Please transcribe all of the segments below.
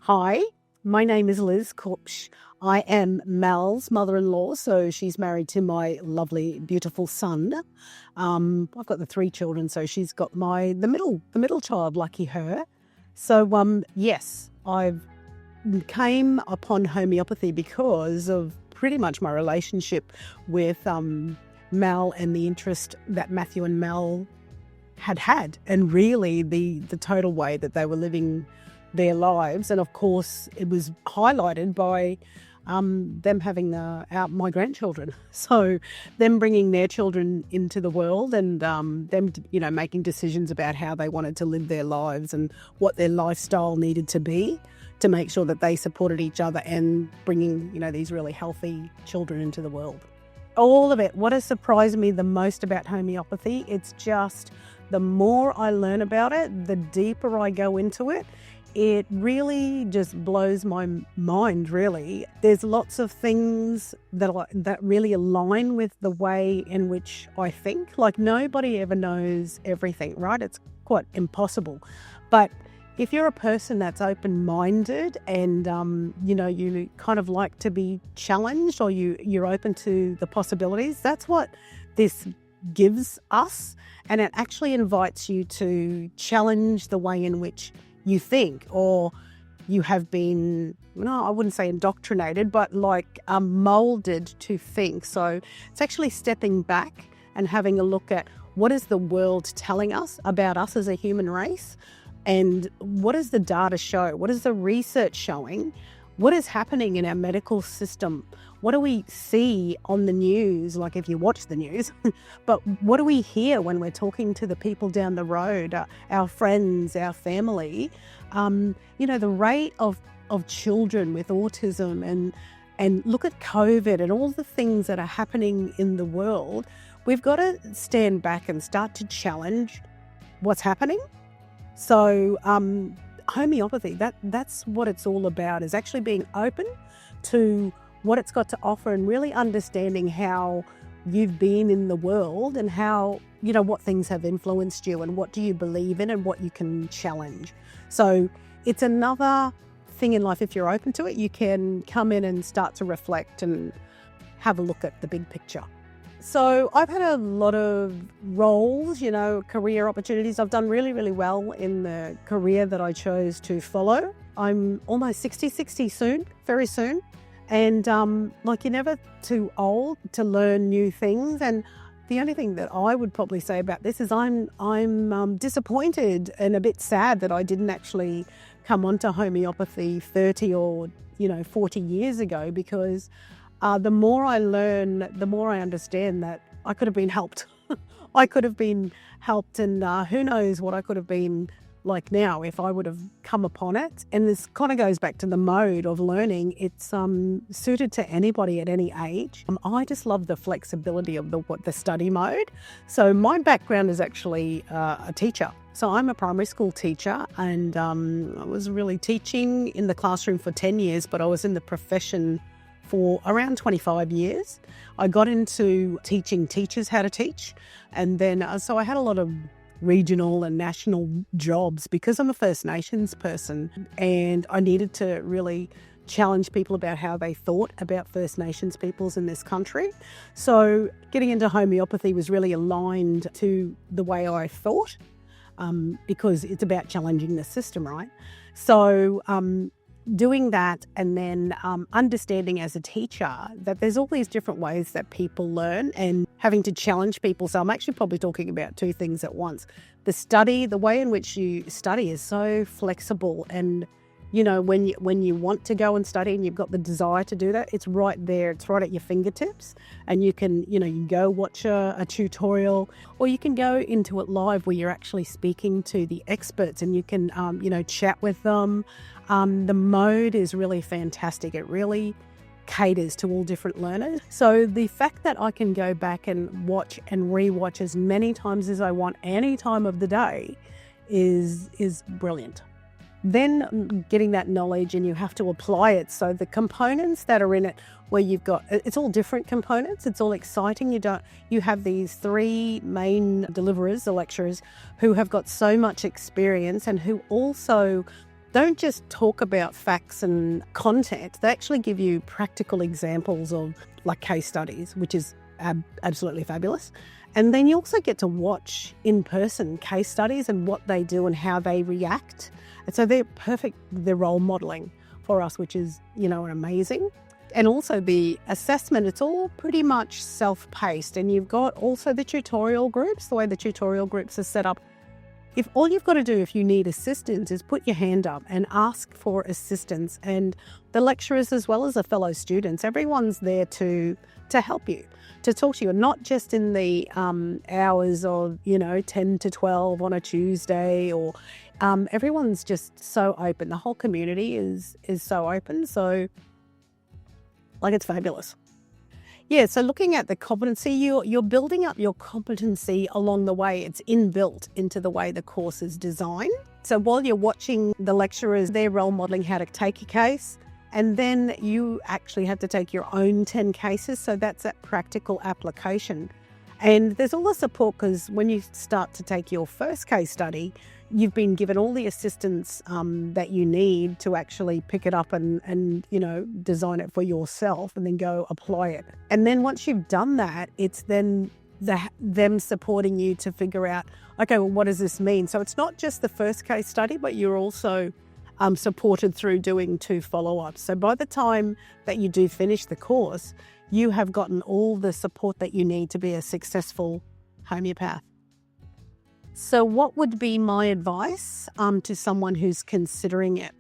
Hi, my name is Liz Kupsch. I am Mal's mother-in-law, so she's married to my lovely, beautiful son. I've got the 3 children, so she's got the middle child, lucky her. So yes, I've came upon homeopathy because of pretty much my relationship with Mal and the interest that Matthew and Mal had, and really the total way that they were living their lives. And of course, it was highlighted by them having my grandchildren. So them bringing their children into the world and them, making decisions about how they wanted to live their lives and what their lifestyle needed to be to make sure that they supported each other and bringing, these really healthy children into the world. All of it. What has surprised me the most about homeopathy, it's just the more I learn about it, the deeper I go into it. It really just blows my mind, really. There's lots of things that really align with the way in which I think. Like, nobody ever knows everything, right? It's quite impossible. But if you're a person that's open-minded and, you kind of like to be challenged, or you're open to the possibilities, that's what this gives us. And it actually invites you to challenge the way in which you think, or you have been, I wouldn't say indoctrinated, but molded to think. So it's actually stepping back and having a look at what is the world telling us about us as a human race, and what does the data show? What is the research showing? What is happening in our medical system? What do we see on the news, like if you watch the news? But what do we hear when we're talking to the people down the road, our friends, our family? The rate of children with autism and look at COVID and all the things that are happening in the world. We've got to stand back and start to challenge what's happening. So homeopathy, that's what it's all about, is actually being open to what it's got to offer and really understanding how you've been in the world and how, what things have influenced you and what do you believe in and what you can challenge. So it's another thing in life. If you're open to it, you can come in and start to reflect and have a look at the big picture. So I've had a lot of roles, career opportunities. I've done really, really well in the career that I chose to follow. I'm almost 60 soon, very soon. And you're never too old to learn new things. And the only thing that I would probably say about this is I'm disappointed and a bit sad that I didn't actually come onto homeopathy 30 or 40 years ago, because the more I learn, the more I understand that I could have been helped. I could have been helped, and who knows what I could have been like now if I would have come upon it. And this kind of goes back to the mode of learning. It's suited to anybody at any age. I just love the flexibility of the study mode. So my background is actually a teacher. So I'm a primary school teacher, and I was really teaching in the classroom for 10 years, but I was in the profession for around 25 years. I got into teaching teachers how to teach, and then so I had a lot of regional and national jobs because I'm a First Nations person, and I needed to really challenge people about how they thought about First Nations peoples in this country. So getting into homeopathy was really aligned to the way I thought, because it's about challenging the system, right? So doing that, and then understanding as a teacher that there's all these different ways that people learn, and having to challenge people. So I'm actually probably talking about 2 things at once. The way in which you study is so flexible, and when you want to go and study and you've got the desire to do that, it's right there. It's right at your fingertips, and you can go watch a tutorial, or you can go into it live where you're actually speaking to the experts and you can chat with them. The mode is really fantastic. It really caters to all different learners. So the fact that I can go back and watch and rewatch as many times as I want any time of the day is brilliant. Then getting that knowledge, and you have to apply it. So the components that are in it, where it's all different components, it's all exciting. You have these 3 main deliverers, the lecturers, who have got so much experience and who also don't just talk about facts and content. They actually give you practical examples of like case studies, which is absolutely fabulous. And then you also get to watch in person case studies and what they do and how they react. And so they're perfect, they're role modeling for us, which is, amazing. And also the assessment, it's all pretty much self-paced. And you've got also the tutorial groups, the way the tutorial groups are set up. If all you've got to do if you need assistance is put your hand up and ask for assistance, and the lecturers as well as the fellow students, everyone's there to help you, to talk to you, not just in the hours of 10 to 12 on a Tuesday, or everyone's just so open. The whole community is so open, so it's fabulous. Yeah, so looking at the competency, you're building up your competency along the way. It's inbuilt into the way the course is designed. So while you're watching the lecturers, they're role modeling how to take a case, and then you actually have to take your own 10 cases. So that's that practical application. And there's all the support, because when you start to take your first case study, you've been given all the assistance that you need to actually pick it up and design it for yourself and then go apply it. And then once you've done that, it's then them supporting you to figure out, okay, well, what does this mean? So it's not just the first case study, but you're also supported through doing 2 follow-ups. So by the time that you do finish the course, you have gotten all the support that you need to be a successful homeopath. So what would be my advice to someone who's considering it?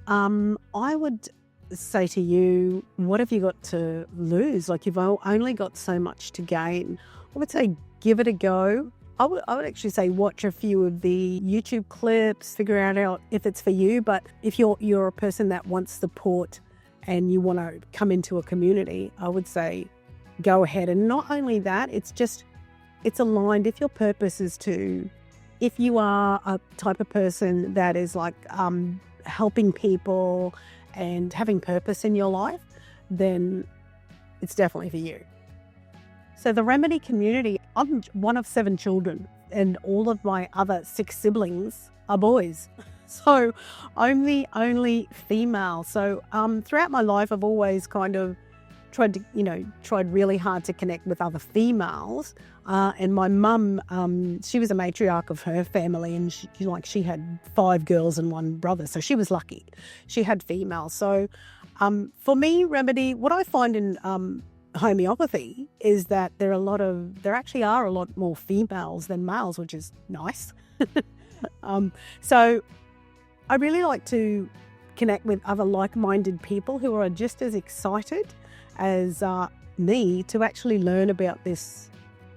I would say to you, what have you got to lose? You've only got so much to gain. I would say give it a go. I would actually say watch a few of the YouTube clips, figure out if it's for you. But if you're a person that wants support and you want to come into a community, I would say go ahead. And not only that, it's aligned. If your purpose is if you are a type of person that is helping people and having purpose in your life, then it's definitely for you. So the Remedy community, I'm one of 7 children, and all of my other 6 siblings are boys. So I'm the only female. So throughout my life, I've always kind of tried really hard to connect with other females. And my mum, she was a matriarch of her family, and she had 5 girls and 1 brother. So she was lucky. She had females. So for me, Remedy, what I find in homeopathy is that there actually are a lot more females than males, which is nice. So I really like to connect with other like-minded people who are just as excited as me to actually learn about this,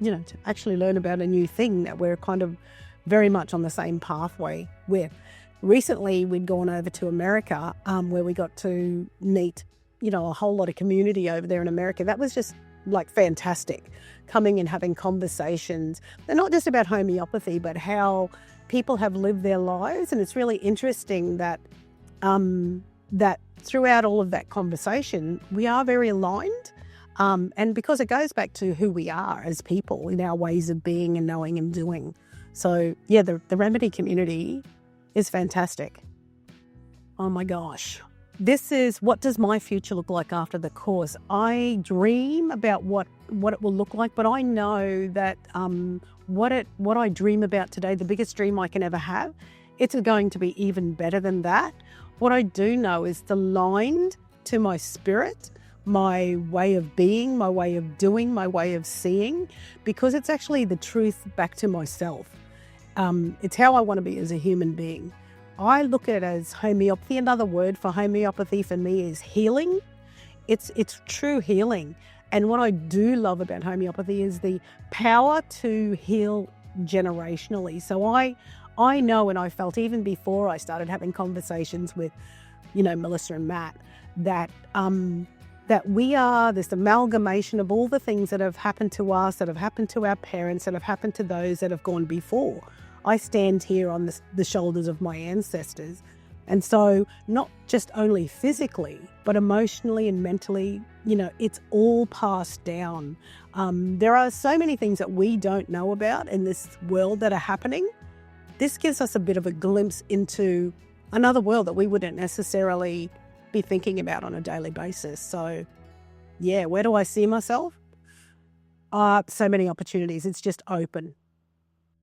to actually learn about a new thing that we're kind of very much on the same pathway with. Recently, we'd gone over to America where we got to meet, a whole lot of community over there in America. That was just fantastic, coming and having conversations. They're not just about homeopathy, but how people have lived their lives. And it's really interesting that that throughout all of that conversation, we are very aligned. And because it goes back to who we are as people in our ways of being and knowing and doing. So yeah, the Remedy community is fantastic. Oh my gosh. This is, what does my future look like after the course? I dream about what it will look like, but I know that what I dream about today, the biggest dream I can ever have, it's going to be even better than that. What I do know is aligned to my spirit, my way of being, my way of doing, my way of seeing, because it's actually the truth back to myself. It's how I want to be as a human being. I look at it as homeopathy. Another word for homeopathy for me is healing. It's true healing. And what I do love about homeopathy is the power to heal generationally. So I know, and I felt even before I started having conversations with, Melissa and Matt, that we are this amalgamation of all the things that have happened to us, that have happened to our parents, that have happened to those that have gone before. I stand here on the shoulders of my ancestors. And so not just only physically, but emotionally and mentally, it's all passed down. There are so many things that we don't know about in this world that are happening. This gives us a bit of a glimpse into another world that we wouldn't necessarily be thinking about on a daily basis. So yeah, where do I see myself? So many opportunities. It's just open.